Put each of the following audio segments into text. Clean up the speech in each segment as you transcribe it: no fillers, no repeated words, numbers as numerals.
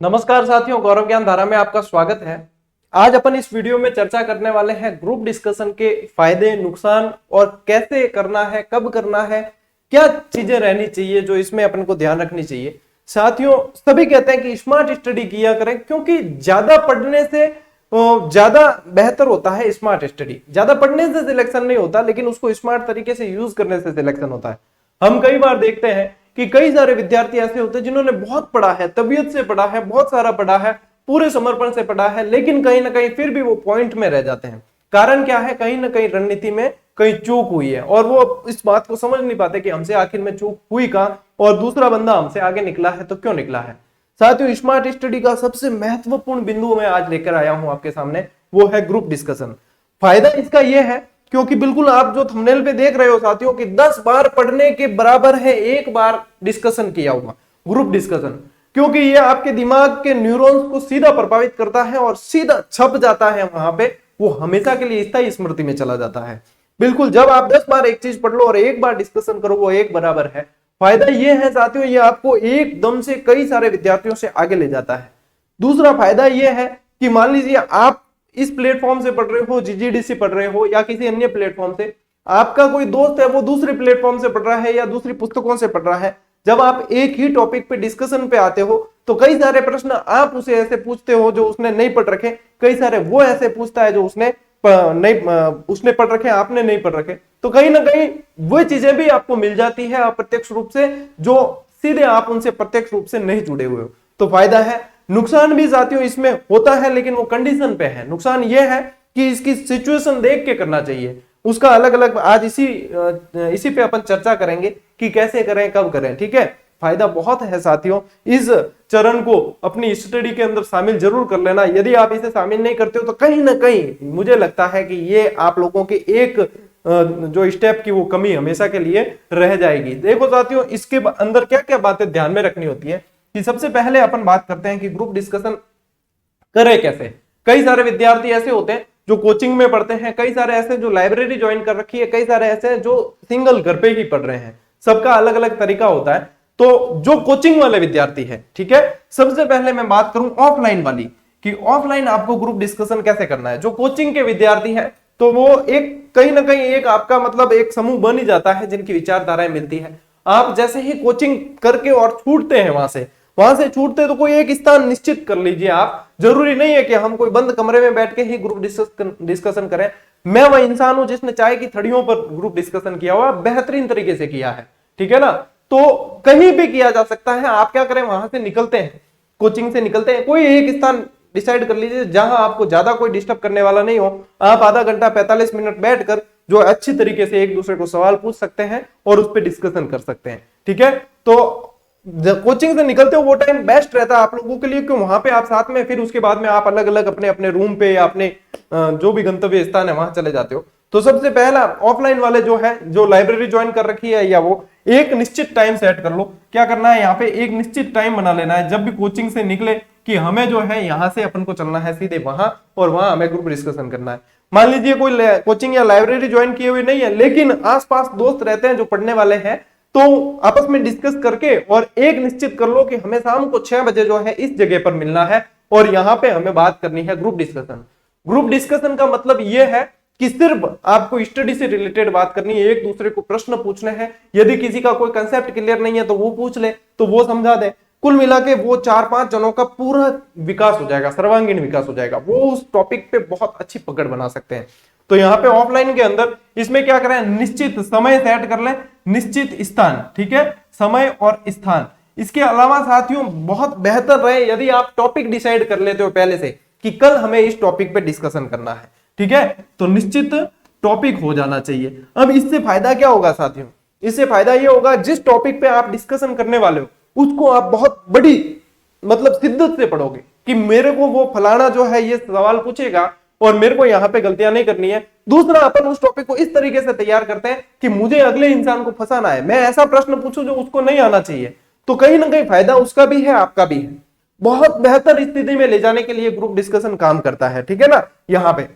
नमस्कार साथियों, गौरव ज्ञान धारा में आपका स्वागत है। आज अपन इस वीडियो में चर्चा करने वाले हैं ग्रुप डिस्कशन के फायदे, नुकसान और कैसे करना है, कब करना है, क्या चीजें रहनी चाहिए जो इसमें अपन को ध्यान रखनी चाहिए। साथियों, सभी कहते हैं कि स्मार्ट स्टडी किया करें क्योंकि ज्यादा पढ़ने से ज्यादा बेहतर होता है। स्मार्ट स्टडी ज्यादा पढ़ने से सिलेक्शन नहीं होता, लेकिन उसको स्मार्ट तरीके से यूज करने से सिलेक्शन होता है। हम कई बार देखते हैं कि कई सारे विद्यार्थी ऐसे होते हैं जिन्होंने बहुत पढ़ा है, तबीयत से पढ़ा है, बहुत सारा पढ़ा है, पूरे समर्पण से पढ़ा है, लेकिन कहीं ना कहीं फिर भी वो पॉइंट में रह जाते हैं। कारण क्या है? कहीं ना कहीं रणनीति में कहीं चूक हुई है और वो इस बात को समझ नहीं पाते कि हमसे आखिर में चूक हुई कहां और दूसरा बंदा हमसे आगे निकला है तो क्यों निकला है। साथियों, स्मार्ट स्टडी का सबसे महत्वपूर्ण बिंदु मैं आज लेकर आया हूं आपके सामने, वो है ग्रुप डिस्कशन। फायदा इसका यह है क्योंकि बिल्कुल आप जो थंबनेल पे देख रहे हो साथियों कि 10 बार पढ़ने के बराबर है एक बार डिस्कशन किया हुआ ग्रुप डिस्कशन, क्योंकि ये आपके दिमाग के न्यूरॉन्स को सीधा प्रभावित करता है और सीधा छप जाता है वहां पे, वो हमेशा के लिए स्थायी स्मृति में चला जाता है। बिल्कुल जब आप 10 बार एक चीज पढ़ लो और एक बार डिस्कशन करो, वो एक बराबर है। फायदा ये है साथियों, ये आपको एकदम से कई सारे विद्यार्थियों से आगे ले जाता है। दूसरा फायदा ये है कि मान लीजिए आप इस प्लेटफॉर्म से पढ़ रहे हो, जीजीडीसी पढ़ रहे हो या किसी अन्य प्लेटफॉर्म से, आपका कोई दोस्त है वो दूसरे प्लेटफॉर्म से पढ़ रहा है या दूसरी पुस्तकों से पढ़ रहा है। जब आप एक ही टॉपिक पे डिस्कशन पे आते हो तो कई सारे प्रश्न आप उसे ऐसे पूछते हो जो उसने नहीं पढ़ रखे, कई सारे वो ऐसे पूछता है जो उसने पढ़ रखे, आपने नहीं पढ़ रखे। तो कहीं ना कहीं वो चीजें भी आपको मिल जाती है अप्रत्यक्ष रूप से, जो सीधे आप उनसे प्रत्यक्ष रूप से नहीं जुड़े हुए हो। तो फायदा है। नुकसान भी साथियों इसमें होता है, लेकिन वो कंडीशन पे है। नुकसान ये है कि इसकी सिचुएशन देख के करना चाहिए, उसका अलग अलग आज इसी पे अपन चर्चा करेंगे कि कैसे करें, कब करें। ठीक है, फायदा बहुत है साथियों। इस चरण को अपनी स्टडी के अंदर शामिल जरूर कर लेना। यदि आप इसे शामिल नहीं करते हो तो कहीं ना कहीं मुझे लगता है कि ये आप लोगों के एक जो स्टेप की वो कमी हमेशा के लिए रह जाएगी। देखो साथियों, इसके अंदर क्या क्या बातें ध्यान में रखनी होती है कि सबसे पहले अपन बात करते हैं कि ग्रुप डिस्कशन करें कैसे। कई सारे विद्यार्थी ऐसे होते हैं जो कोचिंग में पढ़ते हैं, कई सारे ऐसे जो लाइब्रेरी ज्वाइन कर रखी है, कई सारे ऐसे जो सिंगल घर पे ही पढ़ रहे हैं। सबका अलग अलग तरीका होता है। तो जो कोचिंग वाले विद्यार्थी है, ठीक है, सबसे पहले मैं बात करूं ऑफलाइन वाली कि ऑफलाइन आपको ग्रुप डिस्कशन कैसे करना है। जो कोचिंग के विद्यार्थी है तो वो एक कहीं ना कहीं एक आपका मतलब एक समूह बन ही जाता है जिनकी विचारधाराएं मिलती है। आप जैसे ही कोचिंग करके और छूटते हैं वहां से छूटते तो कोई एक स्थान निश्चित कर लीजिए। आप जरूरी नहीं है कि हम कोई बंद कमरे में बैठ के ही ग्रुप डिस्कशन करें। मैं वह इंसान हूं जिसने चाय की थड़ियों पर ग्रुप डिस्कशन किया हुआ, बेहतरीन तरीके से किया है। ठीक है ना, तो कहीं भी किया जा सकता है। आप क्या करें, वहां से निकलते हैं, कोचिंग से निकलते हैं, कोई एक स्थान डिसाइड कर लीजिए जहां आपको ज्यादा कोई डिस्टर्ब करने वाला नहीं हो। आप आधा घंटा 45 मिनट बैठकर जो अच्छी तरीके से एक दूसरे को सवाल पूछ सकते हैं और उस पर डिस्कशन कर सकते हैं। ठीक है, तो कोचिंग से निकलते हो वो टाइम बेस्ट रहता है आप लोगों के लिए, क्यों वहां पे आप साथ में, फिर उसके बाद में आप अलग अलग अपने अपने रूम पे या अपने जो भी गंतव्य स्थान है वहां चले जाते हो। तो सबसे पहला ऑफलाइन वाले जो है, जो लाइब्रेरी ज्वाइन कर रखी है, या वो एक निश्चित टाइम सेट कर लो। क्या करना है, यहाँ पे एक निश्चित टाइम बना लेना है जब भी कोचिंग से निकले कि हमें जो है यहाँ से अपन को चलना है सीधे वहां और वहां हमें ग्रुप डिस्कशन करना है। मान लीजिए कोई कोचिंग या लाइब्रेरी ज्वाइन किए हुए नहीं है, लेकिन आसपास दोस्त रहते हैं जो पढ़ने वाले हैं, तो आपस में डिस्कस करके और एक निश्चित कर लो कि हमें शाम को 6 बजे जो है इस जगह पर मिलना है और यहाँ पे हमें बात करनी है ग्रुप डिस्कशन। ग्रुप डिस्कशन का मतलब यह है कि सिर्फ आपको स्टडी से रिलेटेड बात करनी है, एक दूसरे को प्रश्न पूछने हैं। यदि किसी का कोई कंसेप्ट क्लियर नहीं है तो वो पूछ ले, तो वो समझा दे। कुल मिला के वो 4-5 जनों का पूरा विकास हो जाएगा, सर्वांगीण विकास हो जाएगा। वो उस टॉपिक पे बहुत अच्छी पकड़ बना सकते हैं। तो यहाँ पे ऑफलाइन के अंदर इसमें क्या करें, निश्चित समय सेट कर लें, निश्चित स्थान। ठीक है, समय और स्थान। इसके अलावा साथियों बहुत बेहतर रहे यदि आप टॉपिक डिसाइड कर लेते हो पहले से कि कल हमें इस टॉपिक पे डिस्कशन करना है। ठीक है, तो निश्चित टॉपिक हो जाना चाहिए। अब इससे फायदा क्या होगा साथियों, इससे फायदा ये होगा जिस टॉपिक पे आप डिस्कशन करने वाले हो उसको आप बहुत बड़ी मतलब शिद्दत से पढ़ोगे कि मेरे को वो फलाना जो है ये सवाल पूछेगा और मेरे को यहाँ पे गलतियां नहीं करनी है। दूसरा, अपन उस टॉपिक को इस तरीके से तैयार करते हैं कि मुझे अगले इंसान को फंसाना है, मैं ऐसा प्रश्न पूछूं जो उसको नहीं आना चाहिए। तो कहीं ना कहीं फायदा उसका भी है, आपका भी है। बहुत बेहतर स्थिति में ले जाने के लिए ग्रुप डिस्कशन काम करता है। ठीक है ना, यहाँ पे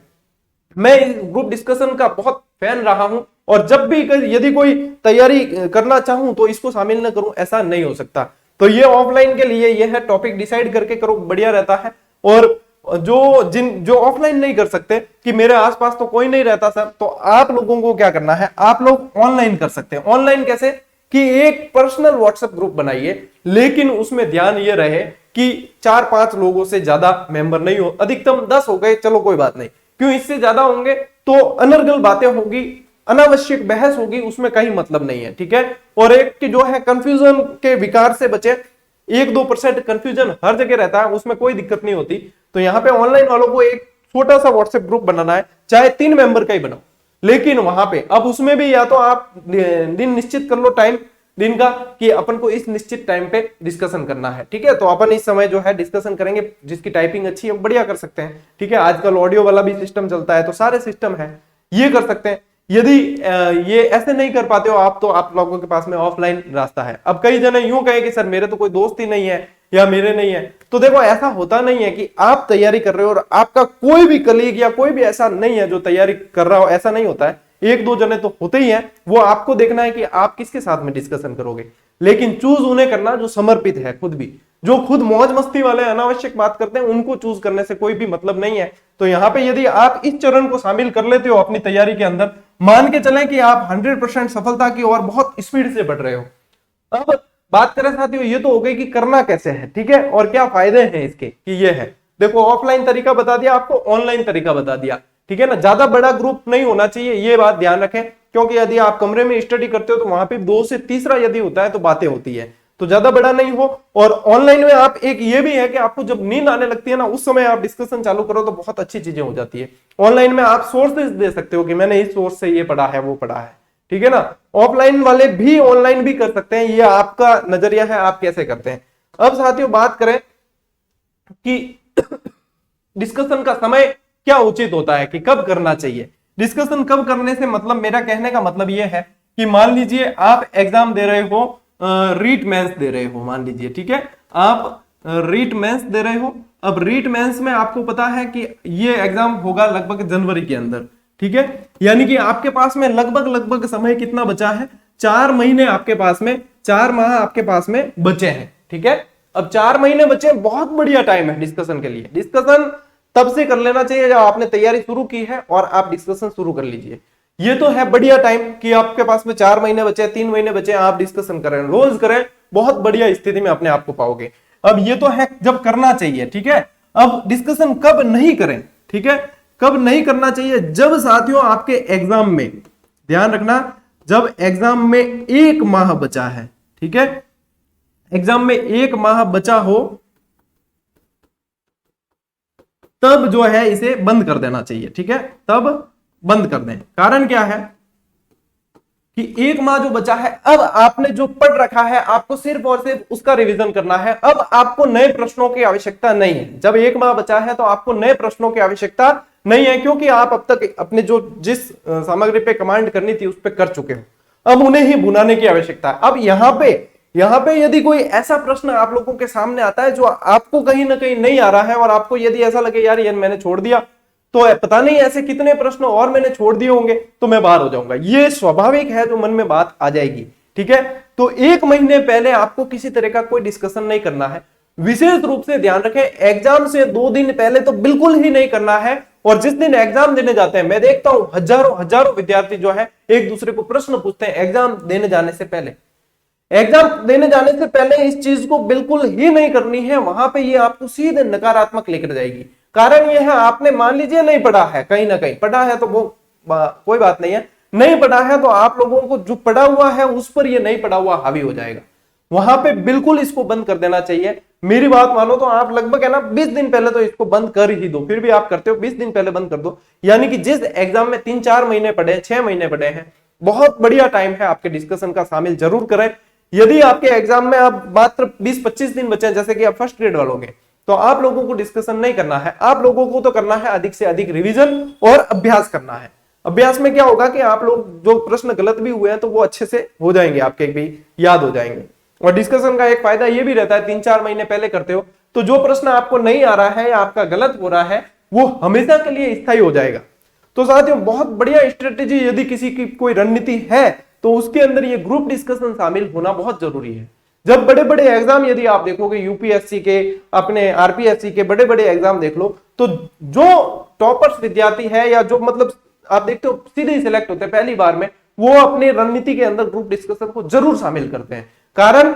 मैं इस ग्रुप डिस्कशन का बहुत फैन रहा हूं और जब भी यदि कोई तैयारी करना चाहूं तो इसको शामिल न करूं ऐसा नहीं हो सकता। तो ये ऑफलाइन के लिए ये है, टॉपिक डिसाइड करके करो, बढ़िया रहता है। और जो ऑफलाइन नहीं कर सकते कि मेरे आसपास तो कोई नहीं रहता सर, तो आप लोगों को क्या करना है, आप लोग ऑनलाइन कर सकते हैं। ऑनलाइन कैसे कि एक पर्सनल व्हाट्सएप ग्रुप बनाइए, लेकिन उसमें ध्यान ये रहे कि 4-5 लोगों से ज्यादा मेंबर नहीं हो, अधिकतम 10 हो गए चलो कोई बात नहीं, क्यों इससे ज्यादा होंगे तो अनर्गल बातें होगी, अनावश्यक बहस होगी, उसमें कहीं मतलब नहीं है, ठीक है। और एक कि जो है कंफ्यूजन के विकार से बचे, 1-2% कंफ्यूजन हर जगह रहता है, उसमें कोई दिक्कत नहीं होती। तो यहाँ पे ऑनलाइन वालों को एक छोटा सा व्हाट्सएप ग्रुप बनाना है, चाहे 3 मेंबर का ही बनाओ, लेकिन वहां पे अब उसमें भी या तो आप दिन निश्चित कर लो टाइम दिन का कि अपन को इस निश्चित टाइम पे डिस्कशन करना है, ठीक है। तो अपन इस समय जो है डिस्कशन करेंगे, जिसकी टाइपिंग अच्छी है बढ़िया कर सकते हैं, ठीक है। आजकल ऑडियो वाला भी सिस्टम चलता है, तो सारे सिस्टम है, ये कर सकते हैं। यदि ये ऐसे नहीं कर पाते हो आप, तो आप लोगों के पास में ऑफलाइन रास्ता है। अब कई जने यूं कहे कि सर मेरे तो कोई दोस्त ही नहीं है या मेरे नहीं है, तो देखो ऐसा होता नहीं है कि आप तैयारी कर रहे हो और आपका कोई भी कलीग या कोई भी ऐसा नहीं है जो तैयारी कर रहा हो, ऐसा नहीं होता है। 1-2 जने तो होते ही हैं, वो आपको देखना है कि आप किसके साथ में डिस्कशन करोगे, लेकिन चूज उन्हें करना जो समर्पित है, खुद भी जो खुद मौज मस्ती वाले अनावश्यक बात करते हैं, उनको चूज करने से कोई भी मतलब नहीं है। तो यहाँ पे यदि आप इस चरण को शामिल कर लेते हो अपनी तैयारी के अंदर, मान के चलें कि आप 100% सफलता की ओर बहुत स्पीड से बढ़ रहे हो। अब बात करें साथियों, ये तो हो गई कि करना कैसे है, ठीक है, और क्या फायदे हैं इसके, कि ये है देखो ऑफलाइन तरीका बता दिया आपको, ऑनलाइन तरीका बता दिया, ठीक है ना। ज्यादा बड़ा ग्रुप नहीं होना चाहिए, ये बात ध्यान रखें, क्योंकि यदि आप कमरे में स्टडी करते हो तो वहां पे 2 से तीसरा यदि होता है तो बातें होती है, तो ज्यादा बड़ा नहीं हो। और ऑनलाइन में आप एक ये भी है कि आपको जब नींद आने लगती है ना, उस समय आप डिस्कशन चालू करो तो बहुत अच्छी चीजें हो जाती है। ऑनलाइन में आप सोर्सेज दे सकते हो कि मैंने इस सोर्स से ये पढ़ा है वो पढ़ा है, ठीक है ना। ऑफलाइन वाले भी ऑनलाइन भी कर सकते हैं, ये आपका नजरिया है, आप कैसे करते हैं। अब साथियों बात करें कि डिस्कशन का समय क्या उचित होता है, कि कब करना चाहिए डिस्कशन। कब करने से मतलब, मेरा कहने का मतलब यह है कि मान लीजिए आप एग्जाम दे रहे हो, रीट मेंस दे रहे हो, मान लीजिए, ठीक है, आप रीट मेंस दे रहे हो। अब रीट मेंस में आपको पता है कि ये एग्जाम होगा लगभग जनवरी के अंदर, ठीक है, यानी कि आपके पास में लगभग समय कितना बचा है, 4 महीने आपके पास में, 4 माह आपके पास में बचे हैं, ठीक है। अब 4 महीने बचे, बहुत बढ़िया टाइम है डिस्कशन के लिए। डिस्कशन तब से कर लेना चाहिए जब आपने तैयारी शुरू की है और आप डिस्कशन शुरू कर लीजिए। ये तो है बढ़िया टाइम कि आपके पास में 4 महीने बचे, 3 महीने बचे, आप डिस्कशन करें, रोज करें, बहुत बढ़िया स्थिति में अपने आप को पाओगे। अब ये तो है जब करना चाहिए, ठीक है। अब डिस्कशन कब नहीं करें, ठीक है, कब नहीं करना चाहिए, जब साथियों आपके एग्जाम में, ध्यान रखना, जब एग्जाम में 1 माह बचा है, ठीक है, एग्जाम में 1 माह बचा हो, तब जो है इसे बंद कर देना चाहिए, ठीक है, तब बंद कर दें। कारण क्या है कि 1 माह जो बचा है, अब आपने जो पढ़ रखा है आपको सिर्फ और सिर्फ उसका रिवीजन करना है। अब आपको नए प्रश्नों की आवश्यकता नहीं है। जब 1 माह बचा है तो आपको नए प्रश्नों की आवश्यकता नहीं है, क्योंकि आप अब तक अपने जो जिस सामग्री पे कमांड करनी थी उस पर कर चुके हो, अब उन्हें ही भुनाने की आवश्यकता है। अब यहाँ पे यदि कोई ऐसा प्रश्न आप लोगों के सामने आता है जो आपको कहीं ना कहीं नहीं आ रहा है, और आपको यदि ऐसा लगे यार ये मैंने छोड़ दिया, तो पता नहीं ऐसे कितने प्रश्न और मैंने छोड़ दिए होंगे, तो मैं बाहर हो जाऊंगा, ये स्वाभाविक है जो मन में बात आ जाएगी, ठीक है। तो 1 महीने पहले आपको किसी तरह का कोई डिस्कशन नहीं करना है। विशेष रूप से ध्यान रखें, एग्जाम से 2 दिन पहले तो बिल्कुल ही नहीं करना है। और जिस दिन एग्जाम देने जाते हैं, मैं देखता हूं हजारों विद्यार्थी जो है एक दूसरे को प्रश्न पूछते हैं एग्जाम देने जाने से पहले। एग्जाम देने जाने से पहले इस चीज को बिल्कुल ही नहीं करनी है, वहां पे ये आपको सीधे नकारात्मक लेकर जाएगी। कारण यह है, आपने मान लीजिए नहीं पढ़ा है, कहीं ना कहीं पढ़ा है तो वो कोई बात नहीं है, नहीं पढ़ा है तो आप लोगों को जो पढ़ा हुआ है उस पर ये नहीं पढ़ा हुआ हावी हो जाएगा। वहां पे बिल्कुल इसको बंद कर देना चाहिए। मेरी बात मानो तो आप लगभग है ना 20 दिन पहले तो इसको बंद कर ही दो, फिर भी आप करते हो 20 दिन पहले बंद कर दो। यानी कि जिस एग्जाम में 3-4 महीने पढ़े, 6 महीने पढ़े हैं, बहुत बढ़िया टाइम है, आपके डिस्कशन का शामिल जरूर करें। यदि आपके एग्जाम में अब मात्र 20-25 दिन बचे, जैसे कि आप फर्स्ट ग्रेड वालोगे, तो आप लोगों को डिस्कशन नहीं करना है, आप लोगों को तो करना है अधिक से अधिक रिवीजन और अभ्यास करना है। अभ्यास में क्या होगा कि आप लोग जो प्रश्न गलत भी हुए हैं तो वो अच्छे से हो जाएंगे, आपके भी याद हो जाएंगे। और डिस्कशन का एक फायदा ये भी रहता है, 3-4 महीने पहले करते हो तो जो प्रश्न आपको नहीं आ रहा है या आपका गलत हो रहा है वो हमेशा के लिए स्थायी हो जाएगा। तो साथियों बहुत बढ़िया स्ट्रेटेजी, यदि किसी की कोई रणनीति है तो उसके अंदर ये ग्रुप डिस्कशन शामिल होना बहुत जरूरी है। जब बड़े बड़े एग्जाम यदि आप देखोगे, यूपीएससी के, अपने आरपीएससी के बड़े बड़े एग्जाम देख लो, तो जो टॉपर्स विद्यार्थी है या जो मतलब आप देखते हो सीधे ही सिलेक्ट होते हैं पहली बार में, वो अपनी रणनीति के अंदर ग्रुप डिस्कशन को जरूर शामिल करते हैं। कारण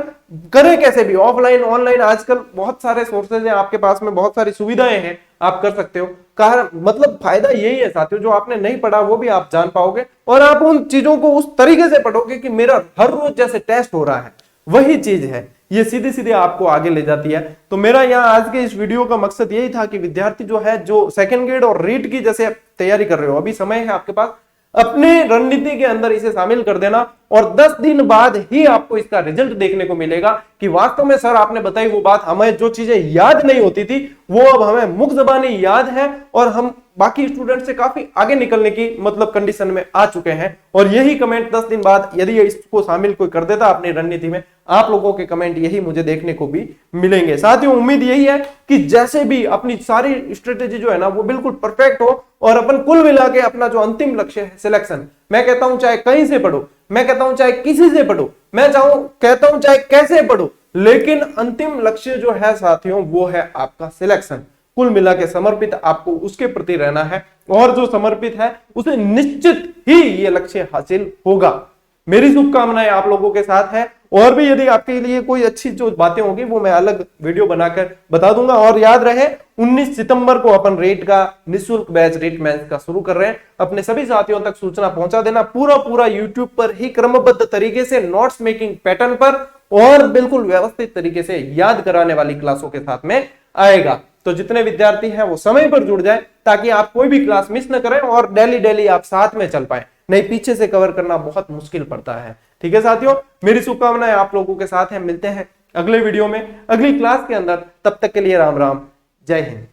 करें कैसे भी, ऑफलाइन ऑनलाइन आजकल बहुत सारे सोर्सेज हैं आपके पास में, बहुत सारी सुविधाएं हैं, आप कर सकते हो। कारण मतलब फायदा यही है साथियों, जो आपने नहीं पढ़ा वो भी आप जान पाओगे और आप उन चीजों को उस तरीके से पढ़ोगे कि मेरा हर रोज जैसे टेस्ट हो रहा है वही चीज है, ये सीधे सीधे आपको आगे ले जाती है। तो मेरा यहाँ आज के इस वीडियो का मकसद यही था कि विद्यार्थी जो है, जो सेकंड ग्रेड और रीट की जैसे तैयारी कर रहे हो, अभी समय है आपके पास, अपनी रणनीति के अंदर इसे शामिल कर देना और 10 दिन बाद ही आपको इसका रिजल्ट देखने को मिलेगा कि वास्तव में सर आपने बताई वो बात, हमें जो चीजें याद नहीं होती थी वो अब हमें मुख ज़बानी याद है और हम बाकी स्टूडेंट से काफी आगे निकलने की मतलब कंडीशन में आ चुके हैं। और यही कमेंट 10 दिन बाद यदि इसको शामिल कोई कर देता अपनी रणनीति में, आप लोगों के कमेंट यही मुझे देखने को भी मिलेंगे। साथियों उम्मीद यही है कि जैसे भी अपनी सारी स्ट्रेटेजी जो है ना वो बिल्कुल परफेक्ट हो और अपन कुल मिला के अपना जो अंतिम लक्ष्य है सिलेक्शन, मैं कहता हूं चाहे कहीं से पढ़ो, मैं कहता हूं चाहे किसी से पढ़ो, मैं कहता हूं चाहे कैसे पढ़ो, लेकिन अंतिम लक्ष्य जो है साथियों वो है आपका सिलेक्शन। कुल मिला के समर्पित आपको उसके प्रति रहना है और जो समर्पित है उसे निश्चित ही ये लक्ष्य हासिल होगा। मेरी शुभकामनाएं आप लोगों के साथ है और भी यदि आपके लिए कोई अच्छी जो बातें होगी वो मैं अलग वीडियो बनाकर बता दूंगा। और याद रहे 19 सितंबर को अपन रेट का निःशुल्क बैच रेट मेंस का शुरू कर रहे हैं। अपने सभी साथियों तक सूचना पहुंचा देना, पूरा यूट्यूब पर ही क्रमबद्ध तरीके से नोट्स मेकिंग पैटर्न पर और बिल्कुल व्यवस्थित तरीके से याद कराने वाली क्लासों के साथ में आएगा। तो जितने विद्यार्थी हैं वो समय पर जुड़ जाए ताकि आप कोई भी क्लास मिस न करें और डेली आप साथ में चल पाए, नहीं पीछे से कवर करना बहुत मुश्किल पड़ता है। ठीक है साथियों, मेरी शुभकामनाएं आप लोगों के साथ हैं। मिलते हैं अगले वीडियो में अगली क्लास के अंदर, तब तक के लिए राम राम, जय हिंद।